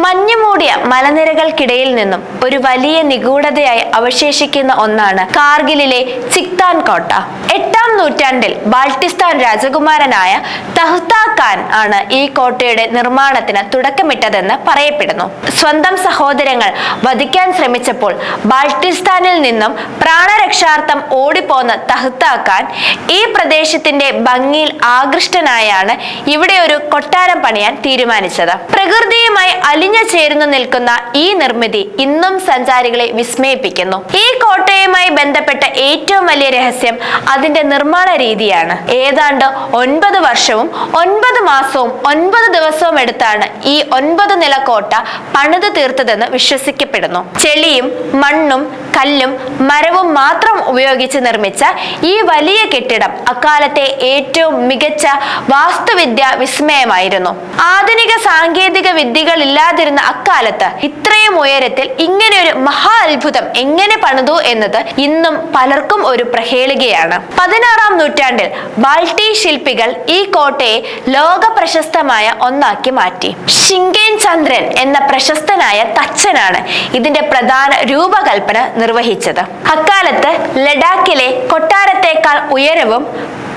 മഞ്ഞുമൂടിയ മലനിരകൾക്കിടയിൽ നിന്നും ഒരു വലിയ നിഗൂഢതയായി അവശേഷിക്കുന്ന ഒന്നാണ് കാർഗിലിലെ ചിക്താൻ കോട്ട. 8-ാം നൂറ്റാണ്ടിൽ ബാൾട്ടിസ്ഥാൻ രാജകുമാരനായ തഹ്താ ഖാൻ ആണ് ഈ കോട്ടയുടെ നിർമ്മാണത്തിന് തുടക്കമിട്ടതെന്ന് പറയപ്പെടുന്നു. സ്വന്തം സഹോദരങ്ങൾ വധിക്കാൻ ശ്രമിച്ചപ്പോൾ ബാൾട്ടിസ്ഥാനിൽ നിന്നും പ്രാണരക്ഷാർത്ഥം ഓടിപ്പോന്ന തഹ്താ ഖാൻ ഈ പ്രദേശത്തിന്റെ ഭംഗിയിൽ ആകൃഷ്ടനായാണ് ഇവിടെ ഒരു കൊട്ടാരം പണിയാൻ തീരുമാനിച്ചത്. പ്രകൃതിയുമായി അലിഞ്ഞു ചേർന്നു നിൽക്കുന്ന ഈ നിർമ്മിതി ഇന്നും സഞ്ചാരികളെ വിസ്മയിപ്പിക്കുന്നു. ഈ കോട്ടയുമായി ബന്ധപ്പെട്ട ഏറ്റവും വലിയ രഹസ്യം അതിന്റെ നിർമ്മാണ രീതിയാണ്. ഏതാണ്ട് 9 വർഷവും 9 മാസവും 9 ദിവസവും എടുത്താണ് ഈ 9 നില കോട്ട പണിത് തീർത്തതെന്ന് വിശ്വസിക്കപ്പെടുന്നു. ചെളിയും മണ്ണും കല്ലും മരവും മാത്രം ഉപയോഗിച്ച് നിർമ്മിച്ച ഈ വലിയ കെട്ടിടം അക്കാലത്തെ ഏറ്റവും മികച്ച വാസ്തുവിദ്യ വിസ്മയമായിരുന്നു. ആധുനിക സാങ്കേതിക വിദ്യകൾ ഇല്ലാതിരുന്ന അക്കാലത്ത് ഇത്രയും ഉയരത്തിൽ ഇങ്ങനെ ഒരു മഹാ അത്ഭുതം എങ്ങനെ പണിതു എന്നത് ഇന്നും പലർക്കും ഒരു പ്രഹേളികയാണ്. 16-ാം നൂറ്റാണ്ടിൽ ബാൾട്ടി ശില്പികൾ ഈ കോട്ടയെ ലോക പ്രശസ്തമായ ഒന്നാക്കി മാറ്റി. ഷിങ്കേൻ ചന്ദ്രൻ എന്ന പ്രശസ്തനായ തച്ചനാണ് ഇതിന്റെ പ്രധാന രൂപകൽപ്പന നിർവഹിച്ചത്. അക്കാലത്ത് ലഡാക്കിലെ കൊട്ടാരത്തെക്കാൾ ഉയരവും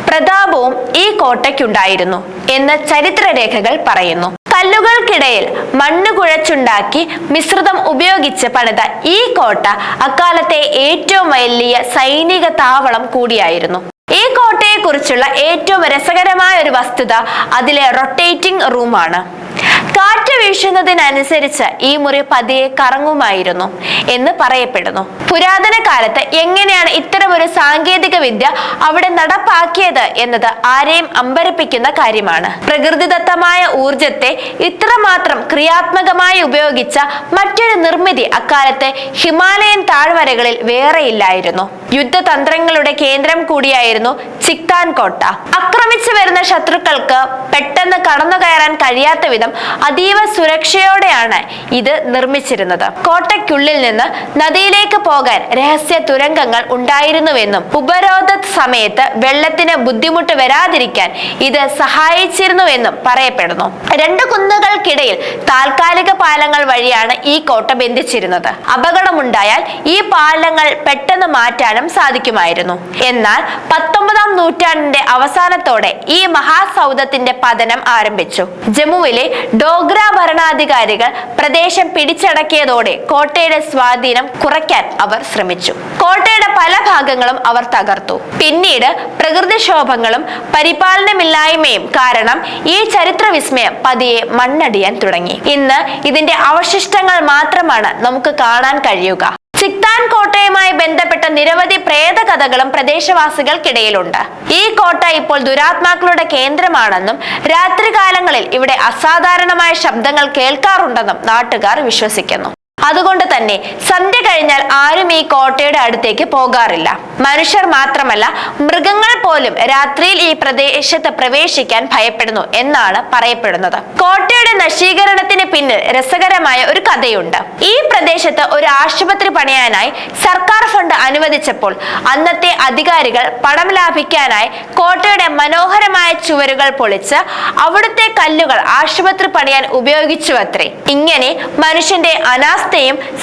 പ്രതാപവും ഈ കോട്ടയ്ക്കുണ്ടായിരുന്നു എന്ന് ചരിത്രരേഖകൾ പറയുന്നു. കല്ലുകൾക്കിടയിൽ മണ്ണ് കുഴച്ചുണ്ടാക്കി മിശ്രിതം ഉപയോഗിച്ച് പണിത ഈ കോട്ട അക്കാലത്തെ ഏറ്റവും വലിയ സൈനിക താവളം കൂടിയായിരുന്നു. ഈ കോട്ടയെ കുറിച്ചുള്ള ഏറ്റവും രസകരമായ ഒരു വസ്തുത അതിലെ റൊട്ടേറ്റിംഗ് റൂമാണ്. കാറ്റ് വീശുന്നതിനനുസരിച്ച് ഈ മുറി പതിയെ കറങ്ങുമായിരുന്നു എന്ന് പറയപ്പെടുന്നു. പുരാതന കാലത്ത് എങ്ങനെയാണ് ഇത്തരമൊരു സാങ്കേതിക വിദ്യ അവിടെ നടപ്പാക്കിയത് എന്നത് ആരെയും അമ്പരപ്പിക്കുന്ന കാര്യമാണ്. പ്രകൃതിദത്തമായ ഊർജത്തെ ഇത്രമാത്രം ക്രിയാത്മകമായി ഉപയോഗിച്ച മറ്റൊരു നിർമ്മിതി അക്കാലത്ത് ഹിമാലയൻ താഴ്വരകളിൽ വേറെയില്ലായിരുന്നു. യുദ്ധതന്ത്രങ്ങളുടെ കേന്ദ്രം കൂടിയായിരുന്നു ചിക്താൻ കോട്ട. ആക്രമിച്ചു വരുന്ന ശത്രുക്കൾക്ക് പെട്ടെന്ന് കടന്നു കയറാൻ കഴിയാത്ത വിധം അതീവ സുരക്ഷയോടെയാണ് ഇത് നിർമ്മിച്ചിരുന്നത്. കോട്ടയ്ക്കുള്ളിൽ നിന്ന് നദിയിലേക്ക് പോകാൻ രഹസ്യ തുരങ്കങ്ങൾ ഉണ്ടായിരുന്നുവെന്നും ഉപരോധ സമയത്ത് വെള്ളത്തിന് ബുദ്ധിമുട്ട് വരാതിരിക്കാൻ ഇത് സഹായിച്ചിരുന്നുവെന്നും പറയപ്പെടുന്നു. 2 കുന്നുകൾക്കിടയിൽ താൽക്കാലിക പാലങ്ങൾ വഴിയാണ് ഈ കോട്ട ബന്ധിച്ചിരുന്നത്. അപകടമുണ്ടായാൽ ഈ പാലങ്ങൾ പെട്ടെന്ന് മാറ്റാനും സാധിക്കുമായിരുന്നു. എന്നാൽ 19-ാം നൂറ്റാണ്ടിന്റെ അവസാനത്തോടെ ഈ മഹാസൗധത്തിന്റെ പതനം ആരംഭിച്ചു. ജമ്മുവിലെ ഡോഗ്ര ഭരണാധികാരികൾ പ്രദേശം പിടിച്ചടക്കിയതോടെ കോട്ടയുടെ സ്വാധീനം കുറയ്ക്കാൻ അവർ ശ്രമിച്ചു. കോട്ടയുടെ പല ഭാഗങ്ങളും അവർ തകർത്തു. പിന്നീട് പ്രകൃതിക്ഷോഭങ്ങളും പരിപാലനമില്ലായ്മയും കാരണം ഈ ചരിത്ര വിസ്മയം പതിയെ മണ്ണടിയാൻ തുടങ്ങി. ഇന്ന് ഇതിന്റെ അവശിഷ്ടങ്ങൾ മാത്രമാണ് നമുക്ക് കാണാൻ കഴിയുക. ചിക്താൻ കോട്ടയുമായി ബന്ധപ്പെട്ട നിരവധി പ്രേത കഥകളും പ്രദേശവാസികൾക്കിടയിലുണ്ട്. ഈ കോട്ട ഇപ്പോൾ ദുരാത്മാക്കളുടെ കേന്ദ്രമാണെന്നും രാത്രികാലങ്ങളിൽ ഇവിടെ അസാധാരണമായ ശബ്ദങ്ങൾ കേൾക്കാറുണ്ടെന്നും നാട്ടുകാർ വിശ്വസിക്കുന്നു. അതുകൊണ്ട് തന്നെ സന്ധ്യ കഴിഞ്ഞാൽ ആരും ഈ കോട്ടയുടെ അടുത്തേക്ക് പോകാറില്ല. മനുഷ്യർ മാത്രമല്ല, മൃഗങ്ങൾ പോലും രാത്രിയിൽ ഈ പ്രദേശത്ത് പ്രവേശിക്കാൻ ഭയപ്പെടുന്നു എന്നാണ് പറയപ്പെടുന്നത്. കോട്ടയുടെ നശീകരണത്തിന് പിന്നിൽ രസകരമായ ഒരു കഥയുണ്ട്. ഈ പ്രദേശത്ത് ഒരു ആശുപത്രി പണിയാനായി സർക്കാർ ഫണ്ട് അനുവദിച്ചപ്പോൾ അന്നത്തെ അധികാരികൾ പണം ലാഭിക്കാനായി കോട്ടയുടെ മനോഹരമായ ചുവരുകൾ പൊളിച്ച് അവിടുത്തെ കല്ലുകൾ ആശുപത്രി പണിയാൻ ഉപയോഗിച്ചുവത്രേ. ഇങ്ങനെ മനുഷ്യന്റെ അനാസ്ഥ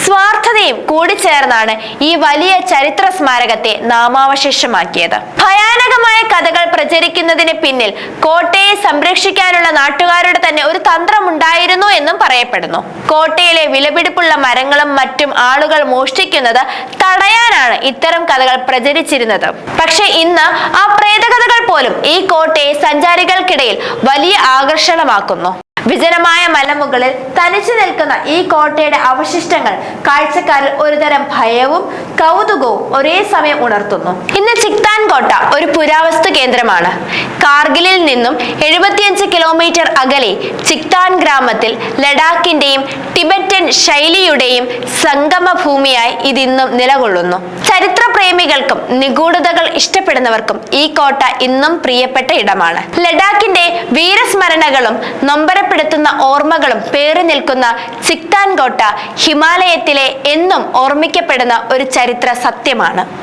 സ്വാർത്ഥതയും കൂടിച്ചേർന്നാണ് ഈ വലിയ ചരിത്ര സ്മാരകത്തെ നാമാവശേഷമാക്കിയത്. ഭയാനകമായ കഥകൾ പ്രചരിക്കുന്നതിന് പിന്നിൽ കോട്ടയെ സംരക്ഷിക്കാനുള്ള നാട്ടുകാരുടെ തന്നെ ഒരു തന്ത്രമുണ്ടായിരുന്നു എന്നും പറയപ്പെടുന്നു. കോട്ടയിലെ വിലപിടിപ്പുള്ള മരങ്ങളും മറ്റും ആളുകൾ മോഷ്ടിക്കുന്നത് തടയാനാണ് ഇത്തരം കഥകൾ പ്രചരിച്ചിരുന്നത്. പക്ഷെ ഇന്ന് ആ പ്രേതകഥകൾ പോലും ഈ കോട്ടയെ സഞ്ചാരികൾക്കിടയിൽ വലിയ ആകർഷണമാക്കുന്നു. വിജനമായ മലമുകളിൽ തനിച്ചു നിൽക്കുന്ന ഈ കോട്ടയുടെ അവശിഷ്ടങ്ങൾ കാഴ്ചക്കാരിൽ ഒരുതരം ഭയവും കൗതുകവും ഒരേ സമയം ഉണർത്തുന്നു. ഇന്ന് ചിക്താൻ കോട്ട ഒരു പുരാവസ്തു കേന്ദ്രമാണ്. കാർഗിലിൽ നിന്നും 75 കിലോമീറ്റർ അകലെ ചിക്താൻ ഗ്രാമത്തിൽ ലഡാക്കിന്റെയും ടിബറ്റൻ ശൈലിയുടെയും സംഗമ ഭൂമിയായി ഇതിന്നും നിലകൊള്ളുന്നു. ചരിത്ര പ്രേമികൾക്കും നിഗൂഢതകൾ ഇഷ്ടപ്പെടുന്നവർക്കും ഈ കോട്ട ഇന്നും പ്രിയപ്പെട്ട ഇടമാണ്. ലഡാക്കിന്റെ വീരസ്മരണകളും നൊമ്പരപ്പെടുത്തുന്ന ഓർമ്മകളും പേറി നിൽക്കുന്ന ചിക്താൻ കോട്ട ഹിമാലയത്തിലെ എന്നും ഓർമ്മിക്കപ്പെടുന്ന ഒരു ചരിത്ര സത്യമാണ്.